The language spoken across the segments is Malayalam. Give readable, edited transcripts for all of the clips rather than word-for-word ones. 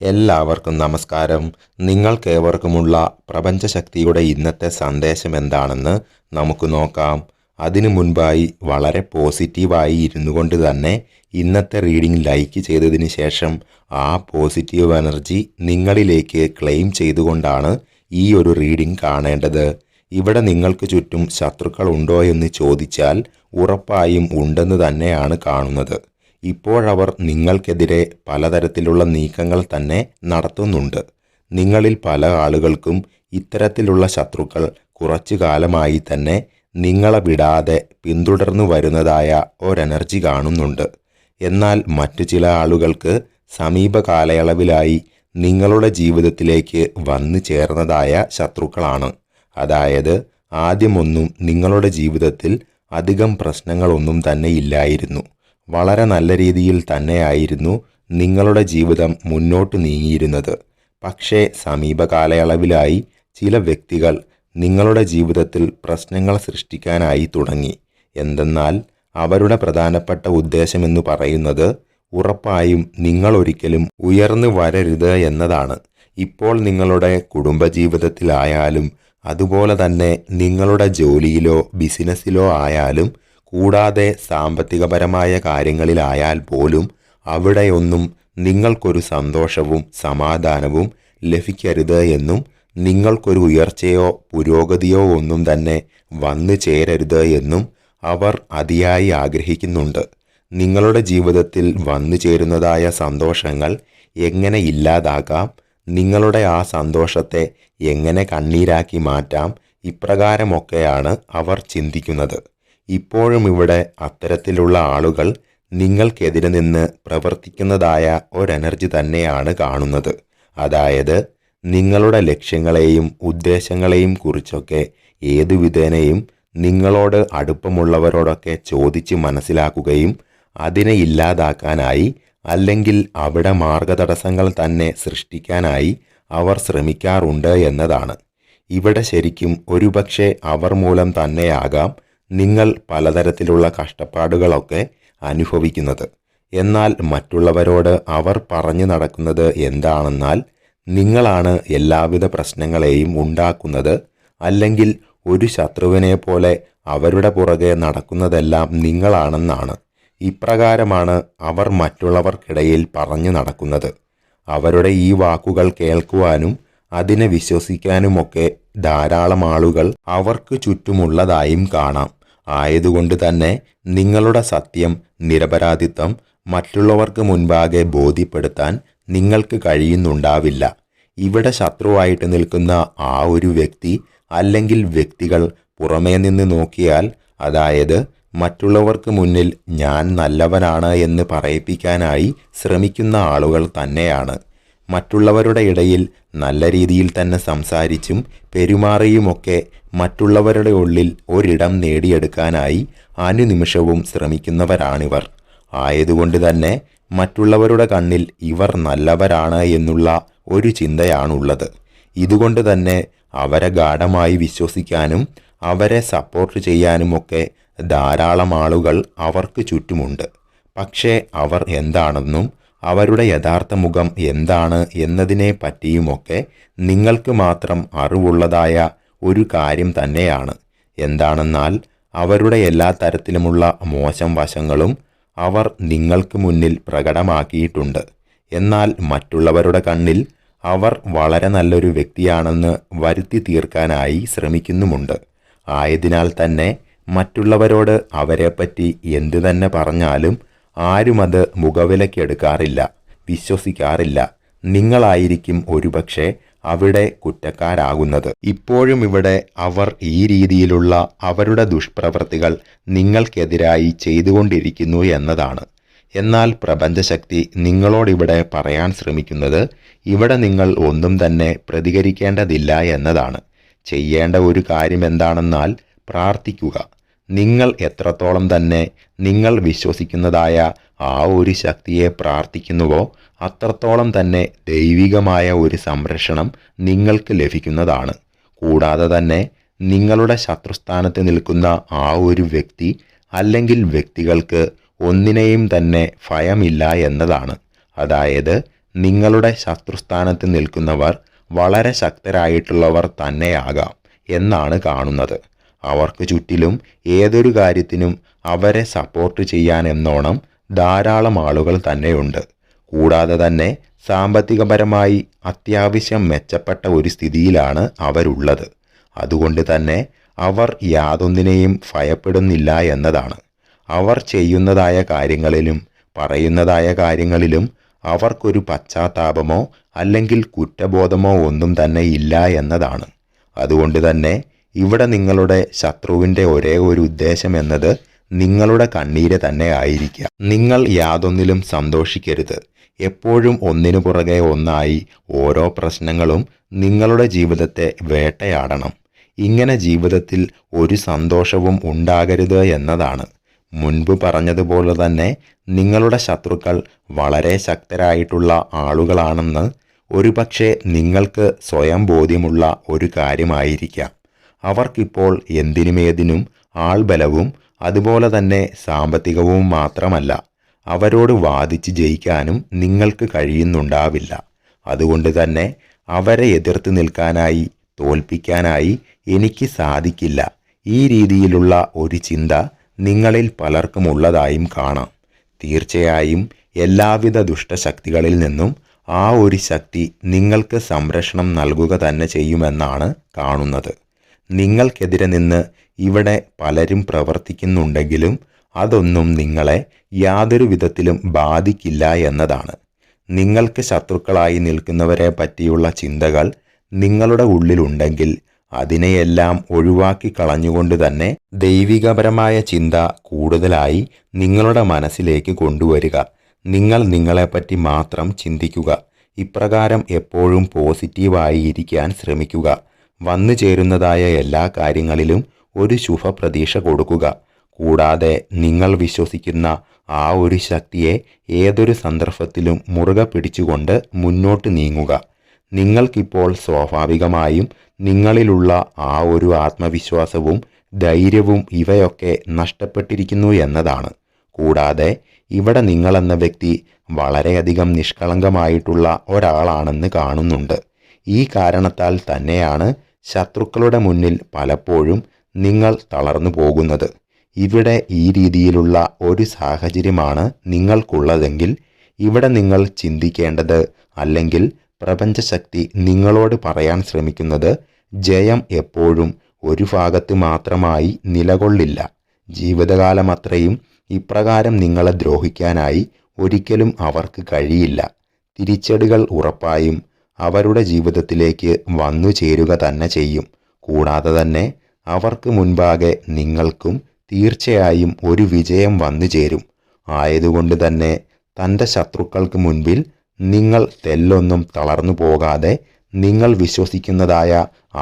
എല്ലാവർക്കും നമസ്കാരം. നിങ്ങൾക്കേവർക്കുമുള്ള പ്രപഞ്ചശക്തിയുടെ ഇന്നത്തെ സന്ദേശം എന്താണെന്ന് നമുക്ക് നോക്കാം. അതിനു മുൻപായി വളരെ പോസിറ്റീവായി ഇരുന്നു കൊണ്ട് തന്നെ ഇന്നത്തെ റീഡിംഗ് ലൈക്ക് ചെയ്തതിന് ശേഷം ആ പോസിറ്റീവ് എനർജി നിങ്ങളിലേക്ക് ക്ലെയിം ചെയ്തുകൊണ്ടാണ് ഈ ഒരു റീഡിംഗ് കാണേണ്ടത്. ഇവിടെ നിങ്ങൾക്ക് ചുറ്റും ശത്രുക്കൾ ഉണ്ടോ എന്ന് ചോദിച്ചാൽ ഉറപ്പായും ഉണ്ടെന്ന് തന്നെയാണ് കാണുന്നത്. ഇപ്പോഴവർ നിങ്ങൾക്കെതിരെ പലതരത്തിലുള്ള നീക്കങ്ങൾ തന്നെ നടത്തുന്നുണ്ട്. നിങ്ങളിൽ പല ആളുകൾക്കും ഇത്തരത്തിലുള്ള ശത്രുക്കൾ കുറച്ചു കാലമായി തന്നെ നിങ്ങളെ വിടാതെ പിന്തുടർന്നു വരുന്നതായ ഒരെനർജി കാണുന്നുണ്ട്. എന്നാൽ മറ്റു ചില ആളുകൾക്ക് സമീപ കാലയളവിലായി നിങ്ങളുടെ ജീവിതത്തിലേക്ക് വന്നു ചേർന്നതായ ശത്രുക്കളാണ്. അതായത് ആദ്യമൊന്നും നിങ്ങളുടെ ജീവിതത്തിൽ അധികം പ്രശ്നങ്ങളൊന്നും തന്നെ ഇല്ലായിരുന്നു. വളരെ നല്ല രീതിയിൽ തന്നെയായിരുന്നു നിങ്ങളുടെ ജീവിതം മുന്നോട്ട് നീങ്ങിയിരുന്നത്. പക്ഷേ സമീപ കാലയളവിലായി ചില വ്യക്തികൾ നിങ്ങളുടെ ജീവിതത്തിൽ പ്രശ്നങ്ങൾ സൃഷ്ടിക്കാനായി തുടങ്ങി. എന്തെന്നാൽ അവരുടെ പ്രധാനപ്പെട്ട ഉദ്ദേശമെന്ന് പറയുന്നത് ഉറപ്പായും നിങ്ങളൊരിക്കലും ഉയർന്നു വരരുത് എന്നതാണ്. ഇപ്പോൾ നിങ്ങളുടെ കുടുംബജീവിതത്തിലായാലും അതുപോലെ തന്നെ നിങ്ങളുടെ ജോലിയിലോ ബിസിനസ്സിലോ ആയാലും കൂടാതെ സാമ്പത്തികപരമായ കാര്യങ്ങളിലായാൽ പോലും അവിടെയൊന്നും നിങ്ങൾക്കൊരു സന്തോഷവും സമാധാനവും ലഭിക്കരുത് എന്നും നിങ്ങൾക്കൊരു ഉയർച്ചയോ പുരോഗതിയോ ഒന്നും തന്നെ വന്നു ചേരരുത് എന്നും അവർ അതിയായി ആഗ്രഹിക്കുന്നുണ്ട്. നിങ്ങളുടെ ജീവിതത്തിൽ വന്നു ചേരുന്നതായ സന്തോഷങ്ങൾ എങ്ങനെ ഇല്ലാതാക്കാം, നിങ്ങളുടെ ആ സന്തോഷത്തെ എങ്ങനെ കണ്ണീരാക്കി മാറ്റാം, ഇപ്രകാരമൊക്കെയാണ് അവർ ചിന്തിക്കുന്നത്. ഇപ്പോഴും ഇവിടെ അത്തരത്തിലുള്ള ആളുകൾ നിങ്ങൾക്കെതിരെ നിന്ന് പ്രവർത്തിക്കുന്നതായ ഒരെനർജി തന്നെയാണ് കാണുന്നത്. അതായത് നിങ്ങളുടെ ലക്ഷ്യങ്ങളെയും ഉദ്ദേശങ്ങളെയും കുറിച്ചൊക്കെ ഏതു വിധേനയും നിങ്ങളോട് അടുപ്പമുള്ളവരോടൊക്കെ ചോദിച്ച് മനസ്സിലാക്കുകയും അതിനെ ഇല്ലാതാക്കാനായി അല്ലെങ്കിൽ അവിടെ മാർഗതടസ്സങ്ങൾ തന്നെ സൃഷ്ടിക്കാനായി അവർ ശ്രമിക്കാറുണ്ട് എന്നതാണ്. ഇവിടെ ശരിക്കും ഒരുപക്ഷെ അവർ മൂലം തന്നെയാകാം നിങ്ങൾ പലതരത്തിലുള്ള കഷ്ടപ്പാടുകളൊക്കെ അനുഭവിക്കുന്നത്. എന്നാൽ മറ്റുള്ളവരോട് അവർ പറഞ്ഞു നടക്കുന്നത് എന്താണെന്നാൽ നിങ്ങളാണ് എല്ലാവിധ പ്രശ്നങ്ങളെയും ഉണ്ടാക്കുന്നത്, അല്ലെങ്കിൽ ഒരു ശത്രുവിനെ പോലെ അവരുടെ പുറകെ നടക്കുന്നതെല്ലാം നിങ്ങളാണെന്നാണ്. ഇപ്രകാരമാണ് അവർ മറ്റുള്ളവർക്കിടയിൽ പറഞ്ഞു നടക്കുന്നത്. അവരുടെ ഈ വാക്കുകൾ കേൾക്കുവാനും അതിനെ വിശ്വസിക്കാനുമൊക്കെ ധാരാളം ആളുകൾ അവർക്ക് ചുറ്റുമുള്ളതായും കാണാം. ആയതുകൊണ്ട് തന്നെ നിങ്ങളുടെ സത്യം, നിരപരാധിത്വം മറ്റുള്ളവർക്ക് മുൻപാകെ ബോധ്യപ്പെടുത്താൻ നിങ്ങൾക്ക് കഴിയുന്നുണ്ടാവില്ല. ഇവിടെ ശത്രുവായിട്ട് നിൽക്കുന്ന ആ ഒരു വ്യക്തി അല്ലെങ്കിൽ വ്യക്തികൾ പുറമേ നിന്ന് നോക്കിയാൽ, അതായത് മറ്റുള്ളവർക്ക് മുന്നിൽ ഞാൻ നല്ലവനാണ് എന്ന് പറയിപ്പിക്കാനായി ശ്രമിക്കുന്ന ആളുകൾ തന്നെയാണ്. മറ്റുള്ളവരുടെ ഇടയിൽ നല്ല രീതിയിൽ തന്നെ സംസാരിച്ചും പെരുമാറിയുമൊക്കെ മറ്റുള്ളവരുടെ ഉള്ളിൽ ഒരിടം നേടിയെടുക്കാനായി അനുനിമിഷവും ശ്രമിക്കുന്നവരാണിവർ. ആയതുകൊണ്ട് തന്നെ മറ്റുള്ളവരുടെ കണ്ണിൽ ഇവർ നല്ലവരാണ് എന്നുള്ള ഒരു ചിന്തയാണുള്ളത്. ഇതുകൊണ്ട് തന്നെ അവരെ ഗാഢമായി വിശ്വസിക്കാനും അവരെ സപ്പോർട്ട് ചെയ്യാനുമൊക്കെ ധാരാളം ആളുകൾ അവർക്ക് ചുറ്റുമുണ്ട്. പക്ഷേ അവർ എന്താണെന്നും അവരുടെ യഥാർത്ഥ മുഖം എന്താണ് എന്നതിനെ പറ്റിയുമൊക്കെ നിങ്ങൾക്ക് മാത്രം അറിവുള്ളതായ ഒരു കാര്യം തന്നെയാണ്. എന്താണെന്നാൽ അവരുടെ എല്ലാ തരത്തിലുമുള്ള മോശം വശങ്ങളും അവർ നിങ്ങൾക്ക് മുന്നിൽ പ്രകടമാക്കിയിട്ടുണ്ട്. എന്നാൽ മറ്റുള്ളവരുടെ കണ്ണിൽ അവർ വളരെ നല്ലൊരു വ്യക്തിയാണെന്ന് വരുത്തി തീർക്കാനായി ശ്രമിക്കുന്നുമുണ്ട്. ആയതിനാൽ തന്നെ മറ്റുള്ളവരോട് അവരെപ്പറ്റി എന്തു തന്നെ പറഞ്ഞാലും ആരുമത് മുഖവിലക്കെടുക്കാറില്ല, വിശ്വസിക്കാറില്ല. നിങ്ങളായിരിക്കും ഒരുപക്ഷെ അവിടെ കുറ്റക്കാരാകുന്നത്. ഇപ്പോഴും ഇവിടെ അവർ ഈ രീതിയിലുള്ള അവരുടെ ദുഷ്പ്രവൃത്തികൾ നിങ്ങൾക്കെതിരായി ചെയ്തുകൊണ്ടിരിക്കുന്നു എന്നതാണ്. എന്നാൽ പ്രപഞ്ചശക്തി നിങ്ങളോടിവിടെ പറയാൻ ശ്രമിക്കുന്നത് ഇവിടെ നിങ്ങൾ ഒന്നും തന്നെ പ്രതികരിക്കേണ്ടതില്ല എന്നതാണ്. ചെയ്യേണ്ട ഒരു കാര്യം എന്താണെന്നാൽ പ്രാർത്ഥിക്കുക. നിങ്ങൾ എത്രത്തോളം തന്നെ നിങ്ങൾ വിശ്വസിക്കുന്നതായ ആ ഒരു ശക്തിയെ പ്രാർത്ഥിക്കുന്നുവോ അത്രത്തോളം തന്നെ ദൈവികമായ ഒരു സംരക്ഷണം നിങ്ങൾക്ക് ലഭിക്കുന്നതാണ്. കൂടാതെ തന്നെ നിങ്ങളുടെ ശത്രുസ്ഥാനത്ത് നിൽക്കുന്ന ആ ഒരു വ്യക്തി അല്ലെങ്കിൽ വ്യക്തികൾക്ക് ഒന്നിനെയും തന്നെ ഭയമില്ല എന്നതാണ്. അതായത് നിങ്ങളുടെ ശത്രുസ്ഥാനത്ത് നിൽക്കുന്നവർ വളരെ ശക്തരായിട്ടുള്ളവർ തന്നെയാകാം എന്നാണ് കാണുന്നത്. അവർക്ക് ചുറ്റിലും ഏതൊരു കാര്യത്തിനും അവരെ സപ്പോർട്ട് ചെയ്യാനെന്നോണം ധാരാളം ആളുകൾ തന്നെയുണ്ട്. കൂടാതെ തന്നെ സാമ്പത്തികപരമായി അത്യാവശ്യം മെച്ചപ്പെട്ട ഒരു സ്ഥിതിയിലാണ് അവരുള്ളത്. അതുകൊണ്ട് തന്നെ അവർ യാതൊന്നിനെയും ഭയപ്പെടുന്നില്ല എന്നതാണ്. അവർ ചെയ്യുന്നതായ കാര്യങ്ങളിലും പറയുന്നതായ കാര്യങ്ങളിലും അവർക്കൊരു പശ്ചാത്താപമോ അല്ലെങ്കിൽ കുറ്റബോധമോ ഒന്നും തന്നെ ഇല്ല എന്നതാണ്. അതുകൊണ്ട് തന്നെ ഇവിടെ നിങ്ങളുടെ ശത്രുവിൻ്റെ ഒരേ ഒരു ഉദ്ദേശം എന്നത് നിങ്ങളുടെ കണ്ണീര് തന്നെ ആയിരിക്കാം. നിങ്ങൾ യാതൊന്നിലും സന്തോഷിക്കരുത്. എപ്പോഴും ഒന്നിനു പുറകെ ഒന്നായി ഓരോ പ്രശ്നങ്ങളും നിങ്ങളുടെ ജീവിതത്തെ വേട്ടയാടണം. ഇങ്ങനെ ജീവിതത്തിൽ ഒരു സന്തോഷവും ഉണ്ടാകരുത് എന്നതാണ്. മുൻപ് പറഞ്ഞതുപോലെ തന്നെ നിങ്ങളുടെ ശത്രുക്കൾ വളരെ ശക്തരായിട്ടുള്ള ആളുകളാണെന്ന് ഒരുപക്ഷെ നിങ്ങൾക്ക് സ്വയം ബോധ്യമുള്ള ഒരു കാര്യമായിരിക്കാം. അവർക്കിപ്പോൾ എന്തിനുമേതിനും ആൾബലവും അതുപോലെ തന്നെ സാമ്പത്തികവും മാത്രമല്ല, അവരോട് വാദിച്ച് ജയിക്കാനും നിങ്ങൾക്ക് കഴിയുന്നുണ്ടാവില്ല. അതുകൊണ്ട് തന്നെ അവരെ എതിർത്ത് നിൽക്കാനായി, തോൽപ്പിക്കാനായി എനിക്ക് സാധിക്കില്ല, ഈ രീതിയിലുള്ള ഒരു ചിന്ത നിങ്ങളിൽ പലർക്കും ഉള്ളതായും കാണാം. തീർച്ചയായും എല്ലാവിധ ദുഷ്ടശക്തികളിൽ നിന്നും ആ ഒരു ശക്തി നിങ്ങൾക്ക് സംരക്ഷണം നൽകുക തന്നെ ചെയ്യുമെന്നാണ് കാണുന്നത്. നിങ്ങൾക്കെതിരെ നിന്ന് ഇവിടെ പലരും പ്രവർത്തിക്കുന്നുണ്ടെങ്കിലും അതൊന്നും നിങ്ങളെ യാതൊരു വിധത്തിലും ബാധിക്കില്ല എന്നതാണ്. നിങ്ങൾക്ക് ശത്രുക്കളായി നിൽക്കുന്നവരെ പറ്റിയുള്ള ചിന്തകൾ നിങ്ങളുടെ ഉള്ളിലുണ്ടെങ്കിൽ അതിനെയെല്ലാം ഒഴിവാക്കി കളഞ്ഞുകൊണ്ട് തന്നെ ദൈവികപരമായ ചിന്ത കൂടുതലായി നിങ്ങളുടെ മനസ്സിലേക്ക് കൊണ്ടുവരിക. നിങ്ങൾ നിങ്ങളെപ്പറ്റി മാത്രം ചിന്തിക്കുക. ഇപ്രകാരം എപ്പോഴും പോസിറ്റീവായി ഇരിക്കാൻ ശ്രമിക്കുക. വന്നു ചേരുന്നതായ എല്ലാ കാര്യങ്ങളിലും ഒരു ശുഭപ്രതീക്ഷ കൊടുക്കുക. കൂടാതെ നിങ്ങൾ വിശ്വസിക്കുന്ന ആ ഒരു ശക്തിയെ ഏതൊരു സന്ദർഭത്തിലും മുറുകെ പിടിച്ചുകൊണ്ട് മുന്നോട്ട് നീങ്ങുക. നിങ്ങൾക്കിപ്പോൾ സ്വാഭാവികമായും നിങ്ങളിലുള്ള ആ ഒരു ആത്മവിശ്വാസവും ധൈര്യവും ഇവയൊക്കെ നഷ്ടപ്പെട്ടിരിക്കുന്നു എന്നതാണ്. കൂടാതെ ഇവിടെ നിങ്ങളെന്ന വ്യക്തി വളരെയധികം നിഷ്കളങ്കമായിട്ടുള്ള ഒരാളാണെന്ന് കാണുന്നുണ്ട്. ഈ കാരണത്താൽ തന്നെയാണ് ശത്രുക്കളുടെ മുന്നിൽ പലപ്പോഴും നിങ്ങൾ തളർന്നു പോകുന്നത്. ഇവിടെ ഈ രീതിയിലുള്ള ഒരു സാഹചര്യമാണ് നിങ്ങൾക്കുള്ളതെങ്കിൽ ഇവിടെ നിങ്ങൾ ചിന്തിക്കേണ്ടത്, അല്ലെങ്കിൽ പ്രപഞ്ചശക്തി നിങ്ങളോട് പറയാൻ ശ്രമിക്കുന്നത്, ജയം എപ്പോഴും ഒരു ഭാഗത്ത് മാത്രമായി നിലകൊള്ളില്ല. ജീവിതകാലമത്രയും ഇപ്രകാരം നിങ്ങളെ ദ്രോഹിക്കാനായി ഒരിക്കലും അവർക്ക് കഴിയില്ല. തിരിച്ചടികൾ ഉറപ്പായും അവരുടെ ജീവിതത്തിലേക്ക് വന്നു ചേരുക തന്നെ ചെയ്യും. കൂടാതെ തന്നെ അവർക്ക് മുൻപാകെ നിങ്ങൾക്കും തീർച്ചയായും ഒരു വിജയം വന്നു ചേരും. ആയതുകൊണ്ട് തന്നെ തൻ്റെ ശത്രുക്കൾക്ക് മുൻപിൽ നിങ്ങൾ തെല്ലൊന്നും തളർന്നു പോകാതെ നിങ്ങൾ വിശ്വസിക്കുന്നതായ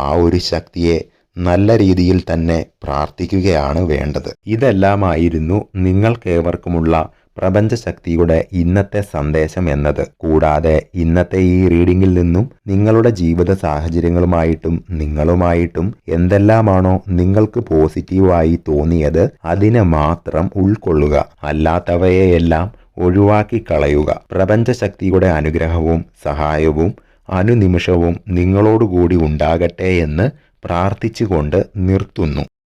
ആ ഒരു ശക്തിയെ നല്ല രീതിയിൽ തന്നെ പ്രാർത്ഥിക്കുകയാണ് വേണ്ടത്. ഇതെല്ലാമായിരുന്നു നിങ്ങൾക്കേവർക്കുമുള്ള പ്രപഞ്ചശക്തിയുടെ ഇന്നത്തെ സന്ദേശം എന്നത്. കൂടാതെ ഇന്നത്തെ ഈ റീഡിങ്ങിൽ നിന്നും നിങ്ങളുടെ ജീവിത സാഹചര്യങ്ങളുമായിട്ടും നിങ്ങളുമായിട്ടും എന്തെല്ലാമാണോ നിങ്ങൾക്ക് പോസിറ്റീവായി തോന്നിയത് അതിനെ മാത്രം ഉൾക്കൊള്ളുക. അല്ലാത്തവയെയെല്ലാം ഒഴിവാക്കി കളയുക. പ്രപഞ്ചശക്തിയുടെ അനുഗ്രഹവും സഹായവും അനുനിമിഷവും നിങ്ങളോടുകൂടി ഉണ്ടാകട്ടെ എന്ന് പ്രാർത്ഥിച്ചുകൊണ്ട് നിർത്തുന്നു.